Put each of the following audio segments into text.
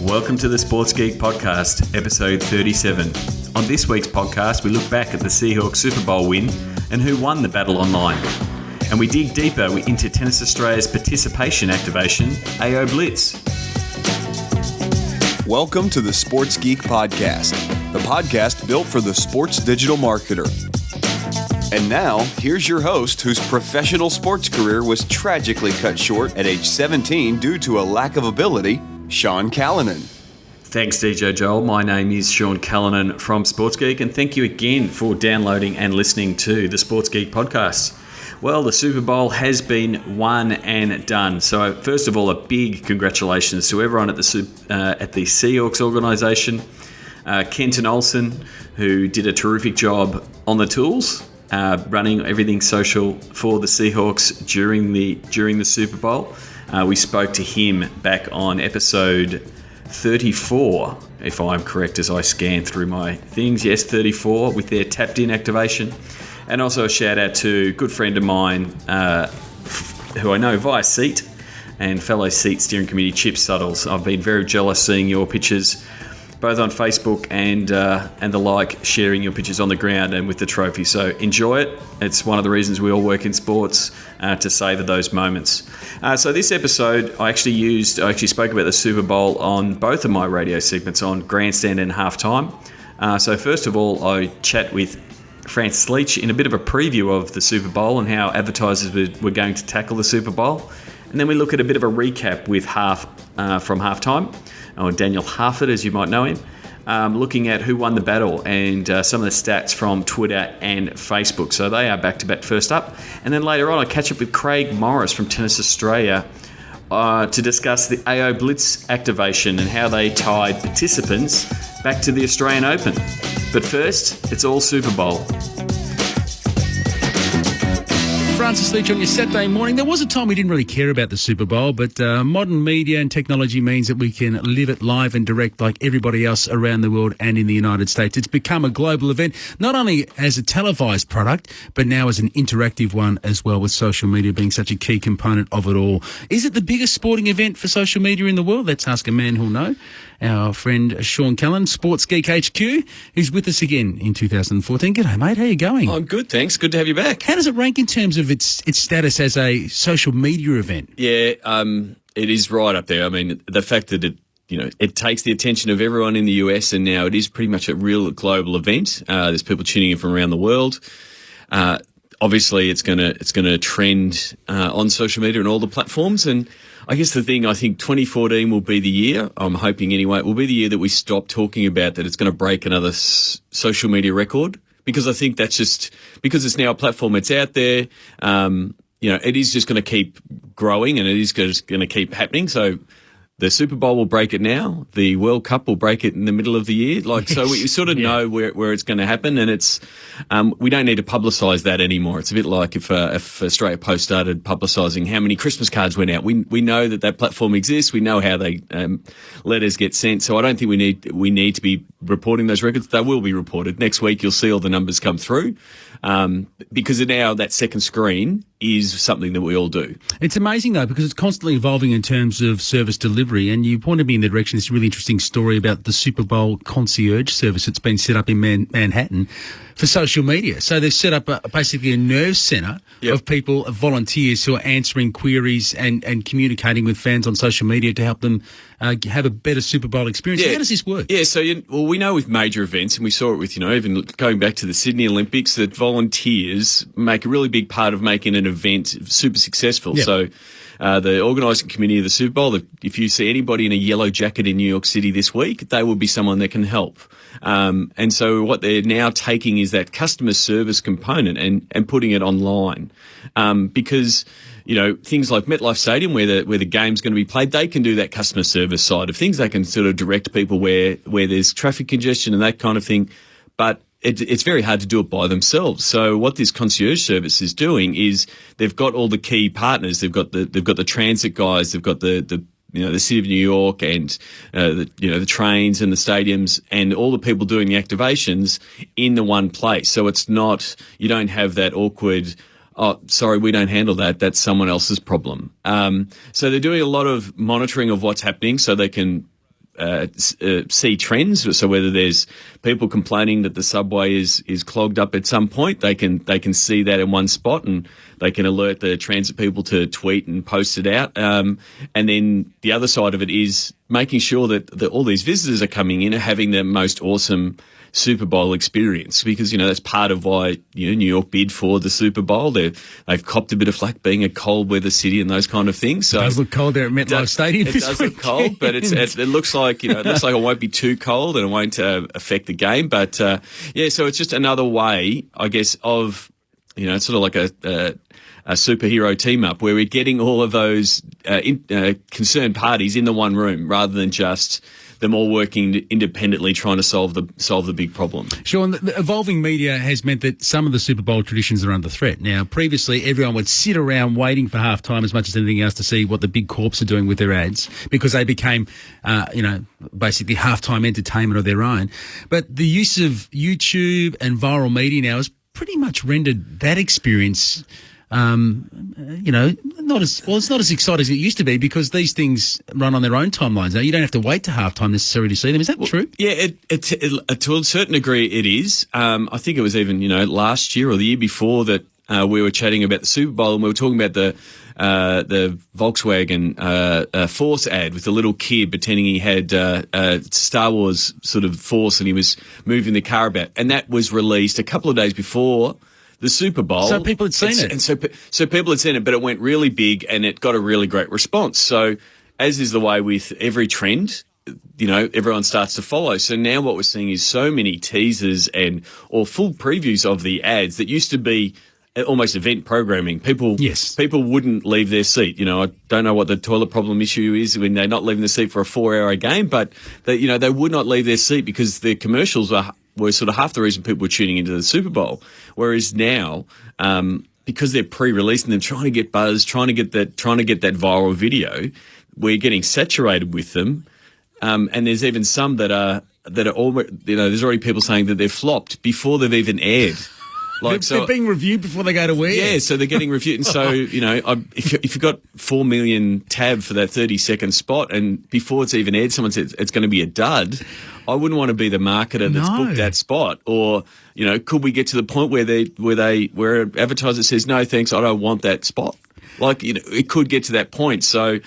Welcome to the Sports Geek Podcast, episode 37. On this week's podcast, we look back at the Seahawks Super Bowl win and who won the battle online. And we dig deeper into Tennis Australia's participation activation, AO Blitz. Welcome to the Sports Geek Podcast, the podcast built for the sports digital marketer. And now, here's your host whose professional sports career was tragically cut short at age 17 due to a lack of ability, Sean Callanan. Thanks, DJ Joel. My name is Sean Callanan from Sports Geek, and thank you again for downloading and listening to the Sports Geek Podcast. Well, the Super Bowl has been won and done. So, first of all, a big congratulations to everyone at the Seahawks organisation. Kenton Olsen, who did a terrific job on the tools, running everything social for the Seahawks during the Super Bowl. We spoke to him back on episode 34, if I'm correct, as I scan through my things. Yes, 34 with their tapped in activation. And also a shout out to a good friend of mine who I know via Seat and fellow Seat steering committee, Chip Suttles. I've been very jealous seeing your pictures both on Facebook and the like, sharing your pictures on the ground and with the trophy. So enjoy it. It's one of the reasons we all work in sports, to savour those moments. So this episode, I actually spoke about the Super Bowl on both of my radio segments on Grandstand and Halftime. So first of all, I chat with Francis Leach in a bit of a preview of the Super Bowl and how advertisers were going to tackle the Super Bowl. And then we look at a bit of a recap with from Halftime, or Daniel Harford, as you might know him, looking at who won the battle and some of the stats from Twitter and Facebook. So they are back-to-back first up. And then later on, I catch up with Craig Morris from Tennis Australia to discuss the AO Blitz activation and how they tied participants back to the Australian Open. But first, it's all Super Bowl. Francis Leach on your Saturday morning. There was a time we didn't really care about the Super Bowl, but modern media and technology means that we can live it live and direct like everybody else around the world and in the United States. It's become a global event, not only as a televised product, but now as an interactive one as well, with social media being such a key component of it all. Is it the biggest sporting event for social media in the world? Let's ask a man who'll know. Our friend Sean Callan, Sports Geek HQ, who's with us again in 2014. G'day, mate. How you going? I'm good, thanks. Good to have you back. How does it rank in terms of its status as a social media event? Yeah, it is right up there. I mean, the fact that it takes the attention of everyone in the US, and now it is pretty much a real global event. There's people tuning in from around the world. Obviously, it's gonna trend on social media and all the platforms. And I guess I think 2014 will be the year, I'm hoping anyway, it will be the year that we stop talking about that it's going to break another social media record, because I think that's just, because it's now a platform, it's out there, it is just going to keep growing and it is going to keep happening. So the Super Bowl will break it now. The World Cup will break it in the middle of the year. So we sort of know where it's going to happen, and it's we don't need to publicise that anymore. It's a bit like if Australia Post started publicising how many Christmas cards went out. We know that platform exists. We know how they letters get sent. So I don't think we need to be reporting those records. They will be reported next week. You'll see all the numbers come through, because now that second screen is something that we all do. It's amazing, though, because it's constantly evolving in terms of service delivery, and you pointed me in the direction, this really interesting story about the Super Bowl concierge service that's been set up in Manhattan for social media. So they've set up basically a nerve centre of people, of volunteers who are answering queries and communicating with fans on social media to help them have a better Super Bowl experience. How does this work? Yeah, so we know with major events, and we saw it with, even going back to the Sydney Olympics, that volunteers make a really big part of making an event super successful. Yep. So the organising committee of the Super Bowl, if you see anybody in a yellow jacket in New York City this week, they will be someone that can help. And so what they're now taking is that customer service component and putting it online, because things like MetLife Stadium, where the game's going to be played, they can do that customer service side of things. They can sort of direct people where there's traffic congestion and that kind of thing, but it's very hard to do it by themselves. So what this concierge service is doing is they've got all the key partners. They've got the transit guys. They've got the City of New York and the trains and the stadiums and all the people doing the activations in the one place. So it's not, you don't have that awkward, oh, sorry, we don't handle that. That's someone else's problem. So they're doing a lot of monitoring of what's happening so they can see trends. So whether there's people complaining that the subway is clogged up at some point, they can see that in one spot, and they can alert the transit people to tweet and post it out. And then the other side of it is making sure that all these visitors are coming in are having the most awesome Super Bowl experience, because that's part of why New York bid for the Super Bowl. They've copped a bit of flack being a cold weather city and those kind of things. So it does look cold there at MetLife Stadium. It does look cold, but it looks like it looks like it won't be too cold and it won't affect the game. But so it's just another way, I guess, of it's sort of like a superhero team up where we're getting all of those concerned parties in the one room rather than just them all working independently trying to solve the big problem. Sean, the evolving media has meant that some of the Super Bowl traditions are under threat. Now, previously, everyone would sit around waiting for halftime as much as anything else to see what the big corps are doing with their ads, because they became, basically halftime entertainment of their own. But the use of YouTube and viral media now has pretty much rendered that experience it's not as exciting as it used to be, because these things run on their own timelines now. You don't have to wait to halftime necessarily to see them. Is that true? Yeah, to a certain degree it is. I think it was even, last year or the year before that we were chatting about the Super Bowl, and we were talking about the Volkswagen Force ad with the little kid pretending he had Star Wars sort of Force and he was moving the car about. And that was released a couple of days before the Super Bowl. So people had seen it. And so people had seen it, but it went really big and it got a really great response. So as is the way with every trend, everyone starts to follow. So now what we're seeing is so many teasers or full previews of the ads that used to be almost event programming. People wouldn't leave their seat. I don't know what the toilet problem issue is when they're not leaving the seat for a 4-hour game, but they would not leave their seat because the commercials were sort of half the reason people were tuning into the Super Bowl. Whereas now, because they're pre-releasing them, trying to get buzz, trying to get that viral video, we're getting saturated with them. And there's even some that are almost, there's already people saying that they've flopped before they've even aired. They're being reviewed before they go to air. Yeah, so they're getting reviewed. And so, if you've got 4 million tab for that 30-second spot, and before it's even aired, someone says it's going to be a dud, I wouldn't want to be the marketer that's booked that spot. Or, could we get to the point where an advertiser says, no, thanks, I don't want that spot? It could get to that point. So,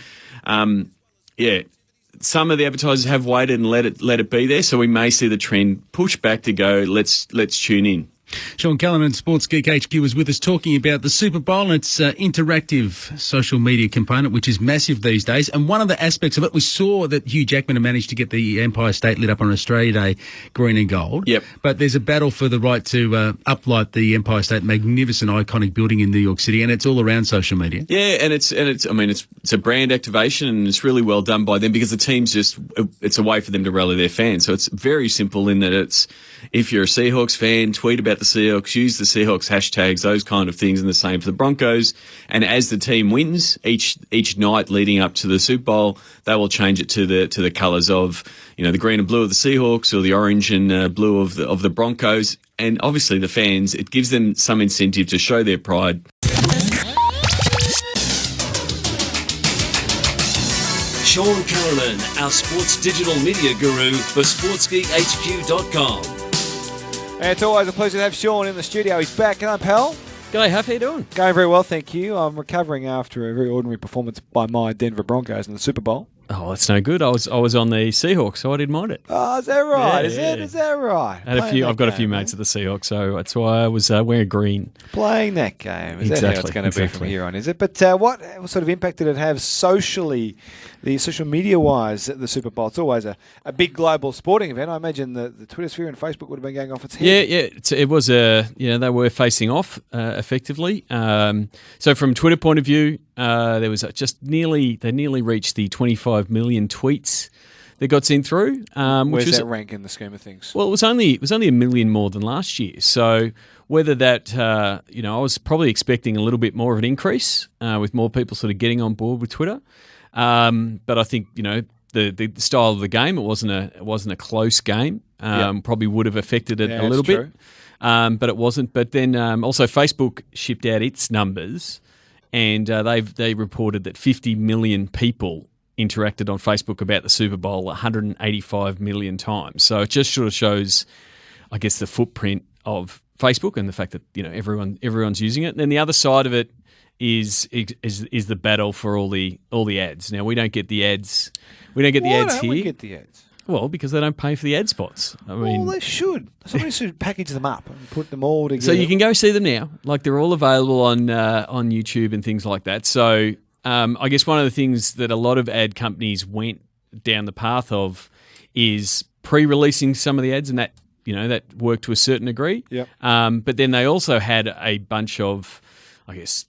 some of the advertisers have waited and let it be there. So we may see the trend push back to go, let's tune in. Sean Callanan, Sports Geek HQ, was with us talking about the Super Bowl and its interactive social media component, which is massive these days. And one of the aspects of it, we saw that Hugh Jackman managed to get the Empire State lit up on Australia Day green and gold. Yep. But there's a battle for the right to uplight the Empire State, magnificent, iconic building in New York City, and it's all around social media. Yeah, and it's a brand activation, and it's really well done by them because the team's it's a way for them to rally their fans. So it's very simple in that it's, if you're a Seahawks fan, tweet about the Seahawks, use the Seahawks hashtags, those kind of things, and the same for the Broncos. And as the team wins each night leading up to the Super Bowl, they will change it to the colours of the green and blue of the Seahawks or the orange and blue of the Broncos. And obviously the fans, it gives them some incentive to show their pride. Sean Callanan, our sports digital media guru for SportsGeekHQ.com. And it's always a pleasure to have Sean in the studio. He's back. G'day, pal. G'day, how are you doing? Going very well, thank you. I'm recovering after a very ordinary performance by my Denver Broncos in the Super Bowl. Oh, that's no good. I was on the Seahawks, so I didn't mind it. Oh, is that right? Yeah, Is that right? I've got a few mates at the Seahawks, so that's why I was wearing green. Playing that game. Is that how it's going to be from here on, is it? But what sort of impact did it have socially, the social media-wise, at the Super Bowl? It's always a big global sporting event. I imagine the Twitter sphere and Facebook would have been going off its head. Yeah. It was they were facing off effectively. So from Twitter point of view, there was they nearly reached the 25 million tweets that got sent through. Where's that rank in the scheme of things? Well, it was only a million more than last year. So whether that, I was probably expecting a little bit more of an increase with more people sort of getting on board with Twitter. But I think the style of the game, it wasn't a close game. Probably would have affected it a little bit, but it wasn't. But then also Facebook shipped out its numbers, and they reported that 50 million people interacted on Facebook about the Super Bowl 185 million times. So it just sort of shows, I guess, the footprint of Facebook and the fact that everyone's using it. And then the other side of it is the battle for all the ads. Now we don't get the ads. We don't get the ads here. Why don't we get the ads? Well, because they don't pay for the ad spots. Well, they should. Somebody should package them up and put them all together. So you can go see them now. Like they're all available on YouTube and things like that. So I guess one of the things that a lot of ad companies went down the path of is pre-releasing some of the ads, and that worked to a certain degree. Yep. But then they also had a bunch of, I guess,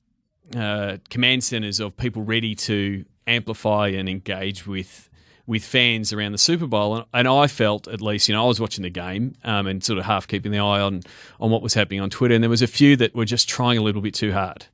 command centers of people ready to amplify and engage with fans around the Super Bowl. And I felt, at least, I was watching the game and sort of half keeping the eye on what was happening on Twitter, and there was a few that were just trying a little bit too hard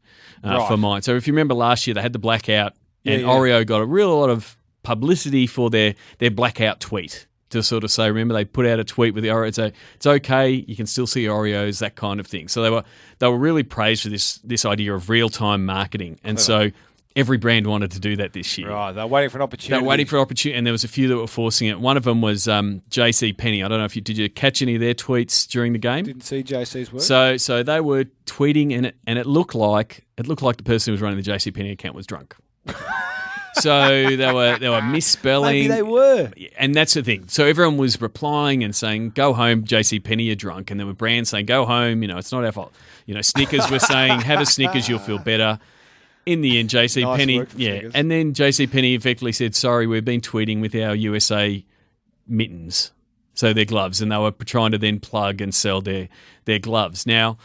for mine. So if you remember last year, they had the blackout, and Oreo got a lot of publicity for their blackout tweet to sort of say, remember, they put out a tweet with the Oreo, say it's okay, you can still see Oreos, that kind of thing. So they were really praised for this idea of real-time marketing. And so every brand wanted to do that this year. Right, they're waiting for an opportunity. They're waiting for an opportunity, and there was a few that were forcing it. One of them was JC Penney. I don't know if did you catch any of their tweets during the game? Didn't see JC's work. So they were tweeting, and it looked like the person who was running the JC Penney account was drunk. So they were misspelling. Maybe they were. And that's the thing. So everyone was replying and saying, go home, JC Penney, you're drunk. And there were brands saying, go home, it's not our fault. Snickers were saying, have a Snickers, you'll feel better. In the end, JC Penney, Snickers. And then JC Penney effectively said, sorry, we've been tweeting with our USA mittens, so their gloves, and they were trying to then plug and sell their gloves. Now,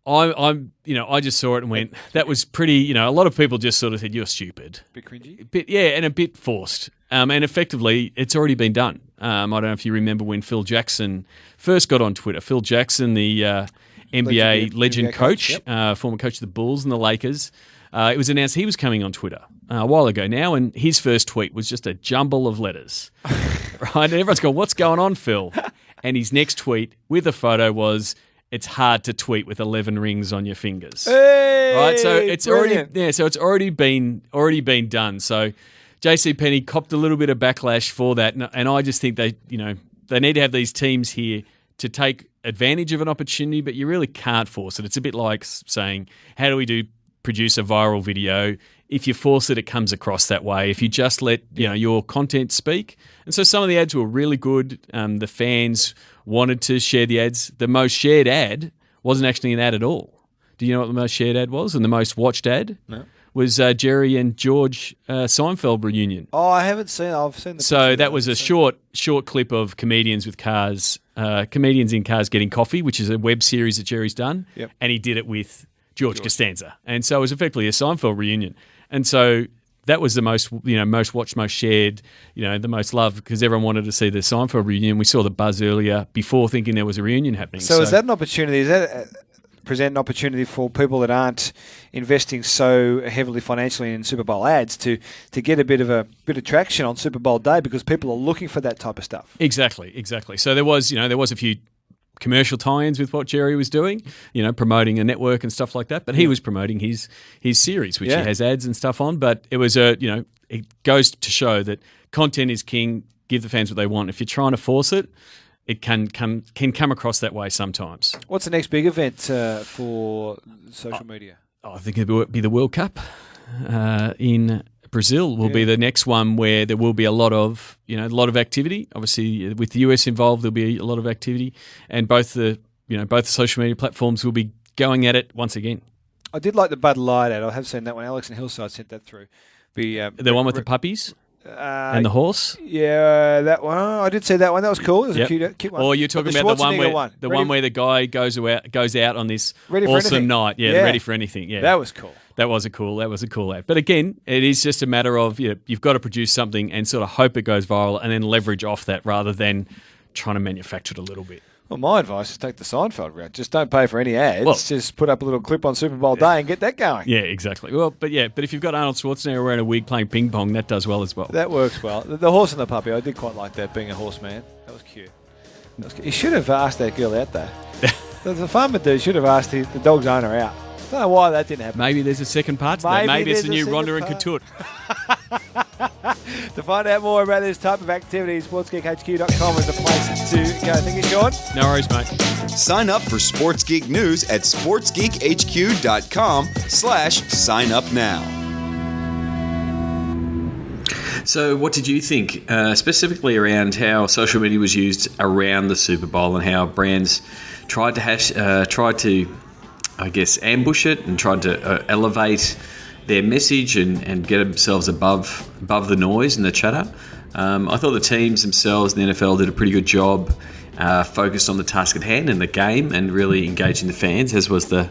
I just saw it and went, that was pretty, a lot of people just sort of said, you're stupid. Bit cringy? And a bit forced. And effectively, it's already been done. I don't know if you remember when Phil Jackson first got on Twitter. Phil Jackson, the NBA legend coach, former coach of the Bulls and the Lakers, it was announced he was coming on Twitter a while ago now, and his first tweet was just a jumble of letters. Right? And everyone's going, what's going on, Phil? And his next tweet with a photo was, it's hard to tweet with 11 rings on your fingers. Hey, right? So it's brilliant. already been done. So JCPenney copped a little bit of backlash for that, and I just think they need to have these teams here to take advantage of an opportunity, but you really can't force it. It's a bit like saying, how do we produce a viral video? If you force it, it comes across that way. If you just let your content speak. And so some of the ads were really good. The fans wanted to share the ads. The most shared ad wasn't actually an ad at all. Do you know what the most shared ad was and the most watched ad? No. Was Jerry and George Seinfeld reunion. Oh, I haven't seen it. I've seen the So that was a short clip of comedians with cars, comedians in cars getting coffee, which is a web series that Jerry's done. Yep. And he did it with George Costanza. And so it was effectively a Seinfeld reunion. And so that was the most watched, most shared, the most loved, because everyone wanted to see the Seinfeld reunion. We saw the buzz earlier before thinking there was a reunion happening. So is that an opportunity? Is that present an opportunity for people that aren't investing so heavily financially in Super Bowl ads to get a bit of traction on Super Bowl day because people are looking for that type of stuff? Exactly. So there was a few commercial tie-ins with what Jerry was doing, promoting a network and stuff like that. But he was promoting his series, which he has ads and stuff on. But it was it goes to show that content is king. Give the fans what they want. If you're trying to force it, it can come across that way sometimes. What's the next big event for social media? I think it will be the World Cup in Brazil. Will be the next one where there will be a lot of activity. Obviously, with the US involved, there'll be a lot of activity, and both the social media platforms will be going at it once again. I did like the Bud Light ad. I have seen that one. Alex and Hillside sent that through. The one with the puppies and the horse. Yeah, that one. I did see that one. That was cool. It was a cute one. Or you're talking about the one where the guy goes out on this awesome night. Yeah, ready for anything. Yeah, that was cool. That was a cool ad. But again, it is just a matter of you've got to produce something and sort of hope it goes viral and then leverage off that rather than trying to manufacture it a little bit. Well, my advice is take the Seinfeld route. Just don't pay for any ads. Just put up a little clip on Super Bowl day and get that going. Yeah, exactly. Well, but if you've got Arnold Schwarzenegger wearing a wig playing ping pong, that does well as well. That works well. The horse and the puppy, I did quite like that, being a horseman. That was cute. He should have asked that girl out there. The farmer dude should have asked the dog's owner out. I don't know why that didn't happen. Maybe there's a second part to that. Maybe it's a new Rhonda and Couture. To find out more about this type of activity, sportsgeekhq.com is a place to go. Thank you, Sean. No worries, mate. Sign up for Sports Geek News at sportsgeekhq.com/sign up now. So what did you think, specifically around how social media was used around the Super Bowl and how brands tried to ambush it and tried to elevate their message and get themselves above the noise and the chatter? I thought the teams themselves in the NFL did a pretty good job, focused on the task at hand and the game and really engaging the fans, as was the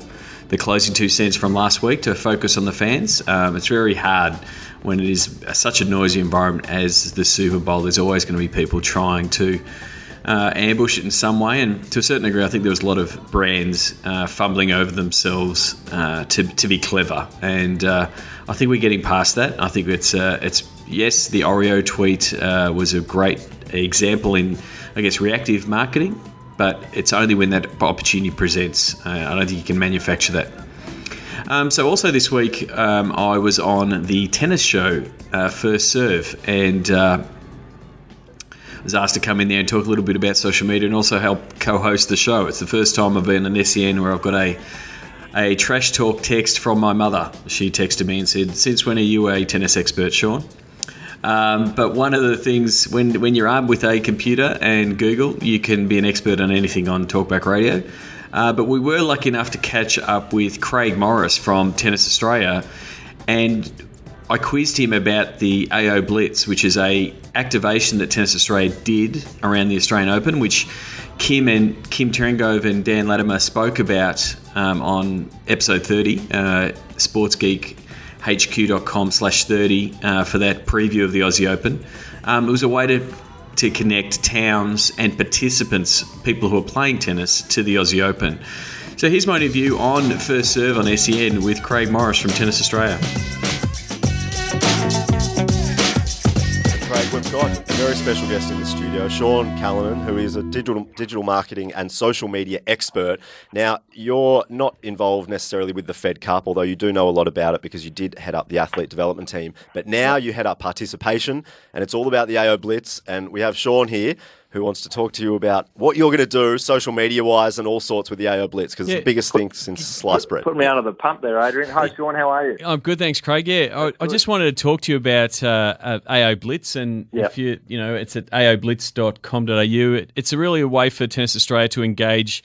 closing 2 cents from last week, to focus on the fans. It's very hard when it is such a noisy environment as the Super Bowl. There's always going to be people trying to ambush it in some way, and to a certain degree I think there was a lot of brands fumbling over themselves to be clever, and I think we're getting past that. I think it's yes, the Oreo tweet was a great example in, I guess, reactive marketing, but it's only when that opportunity presents. I don't think you can manufacture that. So also this week I was on the tennis show, First Serve, and was asked to come in there and talk a little bit about social media and also help co-host the show. It's the first time I've been on SEN where I've got a trash talk text from my mother. She texted me and said, "Since when are you a tennis expert, Sean?" But one of the things, when you're armed with a computer and Google, you can be an expert on anything on Talkback Radio. But we were lucky enough to catch up with Craig Morris from Tennis Australia, and I quizzed him about the AO Blitz, which is a activation that Tennis Australia did around the Australian Open, which Kim Terengove and Dan Latimer spoke about on episode 30, sportsgeekhq.com/30 for that preview of the Aussie Open. It was a way to connect towns and participants, people who are playing tennis, to the Aussie Open. So here's my interview on First Serve on SEN with Craig Morris from Tennis Australia. Craig, we've got a very special guest in the studio, Sean Callanan, who is a digital marketing and social media expert. Now, you're not involved necessarily with the Fed Cup, although you do know a lot about it because you did head up the athlete development team. But now you head up participation, and it's all about the AO Blitz. And we have Sean here, who wants to talk to you about what you're going to do social media-wise and all sorts with the AO Blitz, because it's the biggest thing since sliced bread. Put me under the pump there, Adrian. Hi, Sean. How are you? I'm good, thanks, Craig. Yeah, I just wanted to talk to you about AO Blitz, and if it's at aoblitz.com.au. It's really a way for Tennis Australia to engage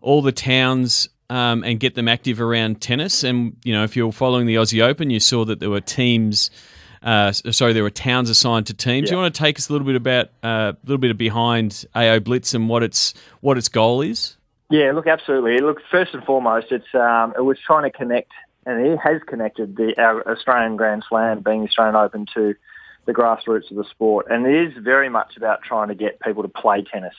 all the towns and get them active around tennis. And if you're following the Aussie Open, you saw that there were teams. There were towns assigned to teams. Yeah. You want to take us a little bit about behind AO Blitz and what its goal is? Yeah, look, absolutely. Look, first and foremost, it was trying to connect, and it has connected our Australian Grand Slam, being the Australian Open, to the grassroots of the sport. And it is very much about trying to get people to play tennis.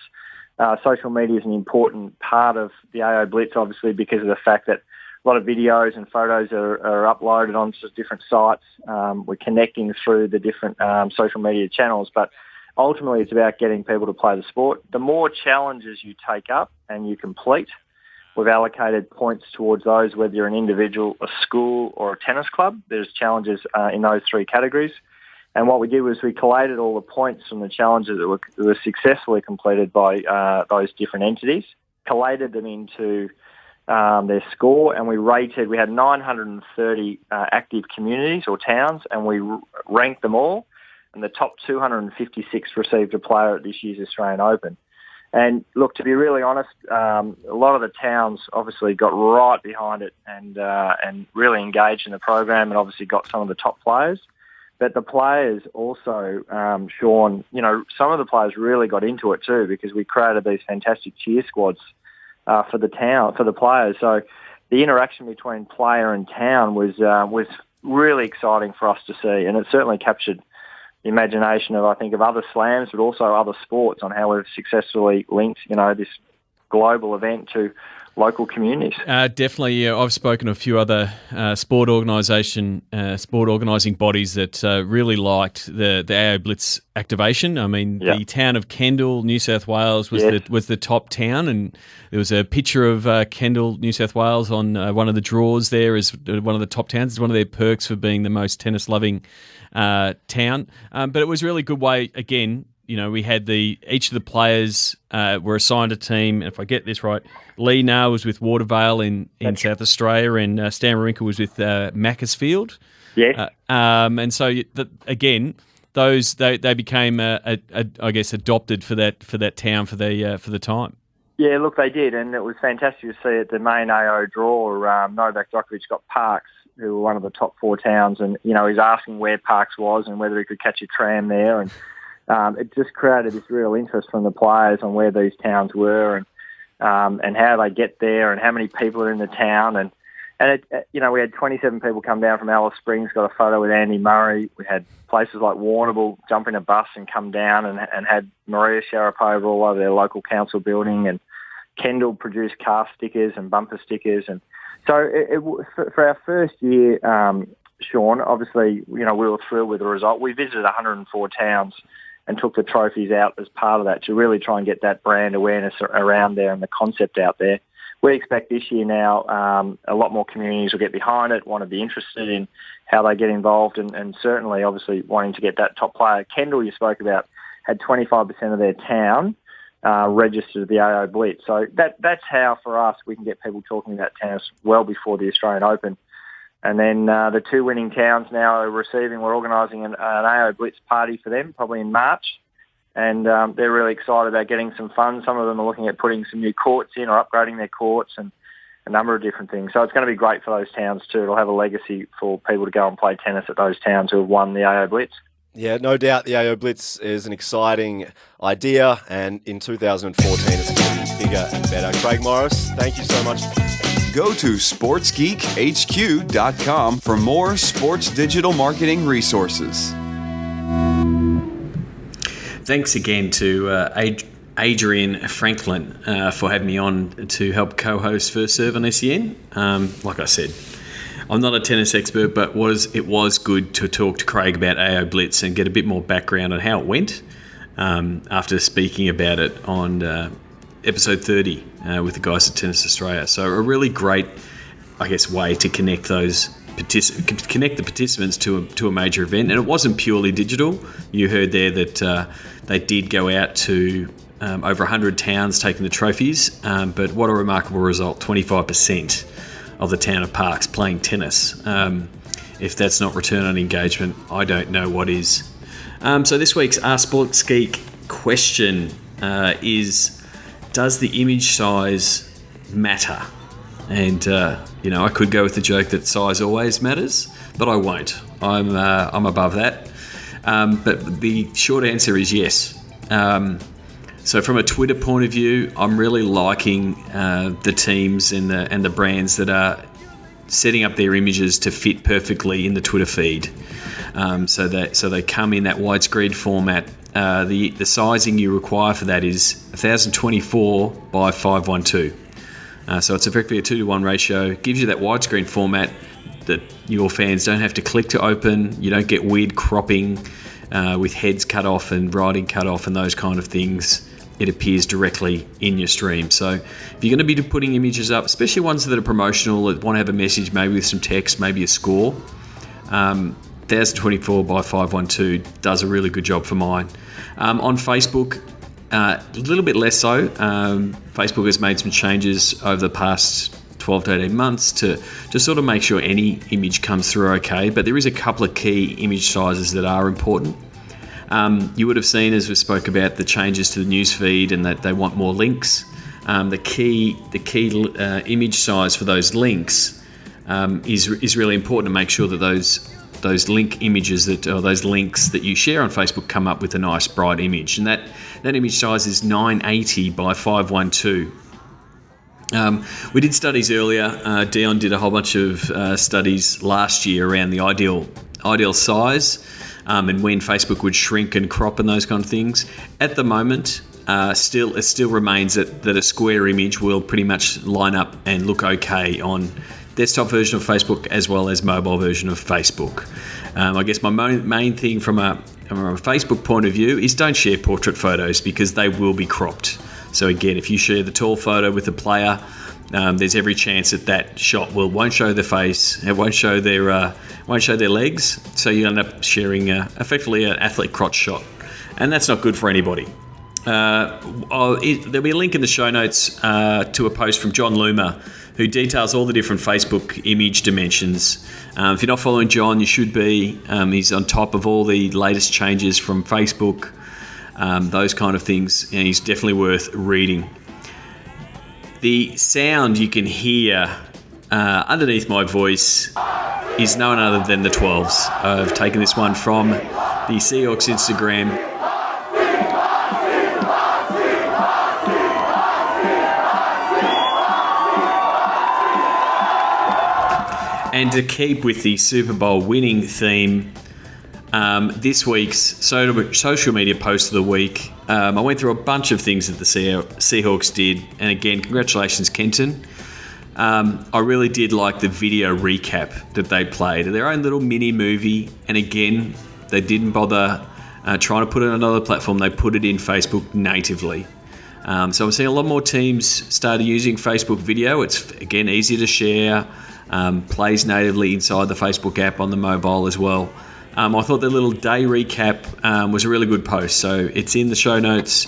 Social media is an important part of the AO Blitz, obviously, because of the fact that a lot of videos and photos are uploaded onto different sites. We're connecting through the different social media channels, but ultimately it's about getting people to play the sport. The more challenges you take up and you complete, we've allocated points towards those, whether you're an individual, a school or a tennis club. There's challenges in those 3 categories. And what we did was we collated all the points from the challenges that were successfully completed by those different entities, collated them into their score, and we had 930 active communities or towns, and we ranked them all, and the top 256 received a player at this year's Australian Open. And look, to be really honest, a lot of the towns obviously got right behind it and really engaged in the program, and obviously got some of the top players. But the players also, Sean, some of the players really got into it too, because we created these fantastic cheer squads for the players. So the interaction between player and town was really exciting for us to see, and it certainly captured the imagination of other slams, but also other sports, on how we've successfully linked, this global event to local communities. Definitely. I've spoken to a few other sport organising bodies that really liked the AO Blitz activation. I mean, the town of Kendall, New South Wales, was the top town, and there was a picture of Kendall, New South Wales, on one of the draws there as one of the top towns. It's one of their perks for being the most tennis-loving town. But it was a really good way, again. We had each of the players were assigned a team. And if I get this right, Lee Nair was with Watervale in South Australia, and Stan Wawrinka was with Macclesfield. Yes. And so again, those they became I guess adopted for that town for the time. Yeah, look, they did, and it was fantastic to see at the main AO draw. Novak Djokovic got Parks, who were one of the top 4 towns, and he's asking where Parks was and whether he could catch a tram there, and it just created this real interest from the players on where these towns were and how they get there and how many people are in the town. And we had 27 people come down from Alice Springs, got a photo with Andy Murray. We had places like Warrnambool jump in a bus and come down and had Maria Sharapova all over their local council building, and Kendall produced car stickers and bumper stickers. And so for our first year, Sean, obviously, we were thrilled with the result. We visited 104 towns and took the trophies out as part of that to really try and get that brand awareness around there and the concept out there. We expect this year now a lot more communities will get behind it, want to be interested in how they get involved, and certainly, obviously, wanting to get that top player. Kendall, you spoke about, had 25% of their town registered the AO Blitz. So that's how, for us, we can get people talking about tennis well before the Australian Open. And then the 2 winning towns now are we're organising an AO Blitz party for them, probably in March. And they're really excited about getting some fun. Some of them are looking at putting some new courts in or upgrading their courts and a number of different things. So it's going to be great for those towns too. It'll have a legacy for people to go and play tennis at those towns who have won the AO Blitz. Yeah, no doubt the AO Blitz is an exciting idea, and in 2014 it's going to be bigger and better. Craig Morris, thank you so much. Go to sportsgeekhq.com for more sports digital marketing resources. Thanks again to Adrian Franklin for having me on to help co-host First Serve on SEN. Like I said, I'm not a tennis expert, but it was good to talk to Craig about AO Blitz and get a bit more background on how it went after speaking about it on episode 30 with the guys at Tennis Australia. So a really great, I guess, way to connect the participants to a major event. And it wasn't purely digital. You heard there that they did go out to over 100 towns taking the trophies, but what a remarkable result, 25% of the town of Parks playing tennis. If that's not return on engagement, I don't know what is. So this week's Ask Sports Geek question is, does the image size matter? And, I could go with the joke that size always matters, but I won't. I'm above that. But the short answer is yes. So from a Twitter point of view, I'm really liking the teams and the brands that are setting up their images to fit perfectly in the Twitter feed. So they come in that widescreen format. The sizing you require for that is 1024 by 512. So it's effectively a 2-to-1 ratio. Gives you that widescreen format that your fans don't have to click to open. You don't get weird cropping with heads cut off and writing cut off and those kind of things. It appears directly in your stream. So if you're going to be putting images up, especially ones that are promotional, that want to have a message, maybe with some text, maybe a score, 1024 by 512 does a really good job for mine. On Facebook, a little bit less so. Facebook has made some changes over the past 12 to 18 months to sort of make sure any image comes through okay, but there is a couple of key image sizes that are important. You would have seen, as we spoke about, the changes to the news feed and that they want more links. The key image size for those links is really important to make sure that those link images or those links that you share on Facebook come up with a nice bright image, and that image size is 980 by 512. We did studies earlier. Dion did a whole bunch of studies last year around the ideal size and when Facebook would shrink and crop and those kind of things. At the moment, it still remains that a square image will pretty much line up and look okay on desktop version of Facebook as well as mobile version of Facebook. I guess my main thing from a Facebook point of view is don't share portrait photos because they will be cropped. So again, if you share the tall photo with a player, there's every chance that shot won't show their face, it won't show their legs. So you end up sharing effectively an athlete crotch shot, and that's not good for anybody. There'll be a link in the show notes to a post from John Loomer, who details all the different Facebook image dimensions. If you're not following John, you should be. He's on top of all the latest changes from Facebook, those kind of things, and he's definitely worth reading. The sound you can hear underneath my voice is none other than the 12s. I've taken this one from the Seahawks Instagram. And to keep with the Super Bowl winning theme, this week's social media post of the week, I went through a bunch of things that the Seahawks did. And again, congratulations, Kenton. I really did like the video recap that they played. Their own little mini movie. And again, they didn't bother trying to put it on another platform. They put it in Facebook natively. So I'm seeing a lot more teams started using Facebook video. It's, again, easier to share. Plays natively inside the Facebook app on the mobile as well. I thought the little day recap was a really good post, so it's in the show notes.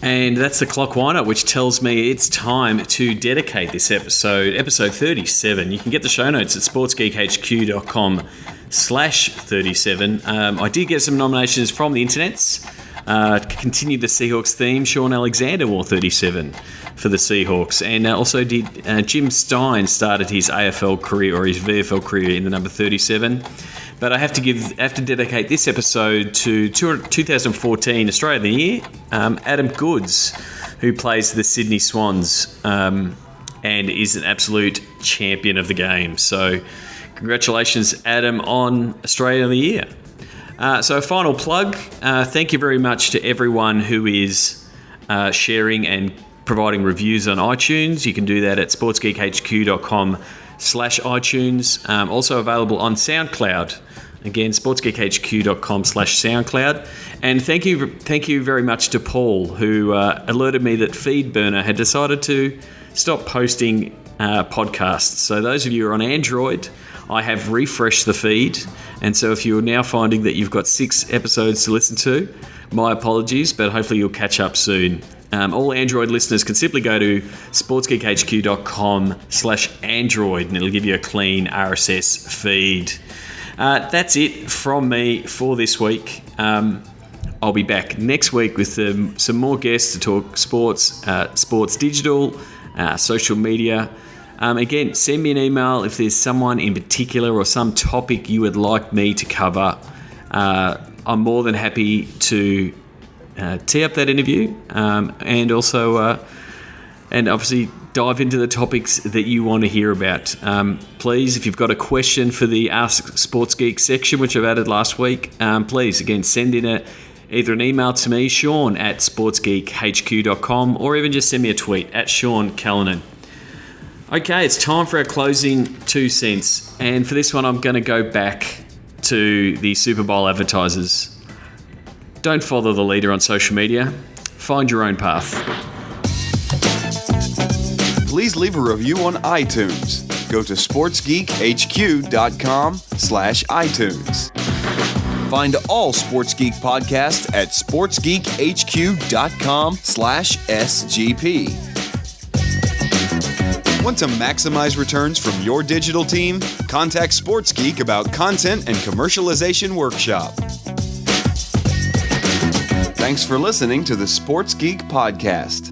And that's the clock winder, which tells me it's time to dedicate this episode 37. You can get the show notes at sportsgeekhq.com/37. I did get some nominations from the internets. To continue the Seahawks theme, Sean Alexander wore 37 for the Seahawks, and also did Jim Stein started his AFL career or his VFL career in the number 37. But I have to dedicate this episode to 2014 Australia of the Year, Adam Goodes, who plays the Sydney Swans and is an absolute champion of the game. So congratulations, Adam, on Australia of the Year. So a final plug, thank you very much to everyone who is sharing and providing reviews on iTunes. You can do that at sportsgeekhq.com/iTunes. Also available on SoundCloud. Again, sportsgeekhq.com/SoundCloud. And thank you very much to Paul, who alerted me that FeedBurner had decided to stop posting podcasts. So those of you who are on Android, I have refreshed the feed. And so if you're now finding that you've got 6 episodes to listen to, my apologies, but hopefully you'll catch up soon. All Android listeners can simply go to sportsgeekhq.com/Android and it'll give you a clean RSS feed. That's it from me for this week. I'll be back next week with some more guests to talk sports, sports digital, social media. Again, send me an email if there's someone in particular or some topic you would like me to cover. I'm more than happy to tee up that interview and also and obviously dive into the topics that you want to hear about. Please, if you've got a question for the Ask Sports Geek section, which I've added last week, please, again, send in either an email to me, Sean at sportsgeekhq.com, or even just send me a tweet at Sean Callanan. Okay, it's time for our closing 2 cents. And for this one, I'm going to go back to the Super Bowl advertisers. Don't follow the leader on social media. Find your own path. Please leave a review on iTunes. Go to sportsgeekhq.com/iTunes. Find all Sports Geek podcasts at sportsgeekhq.com/SGP. Want to maximize returns from your digital team? Contact Sports Geek about content and commercialization workshop. Thanks for listening to the Sports Geek Podcast.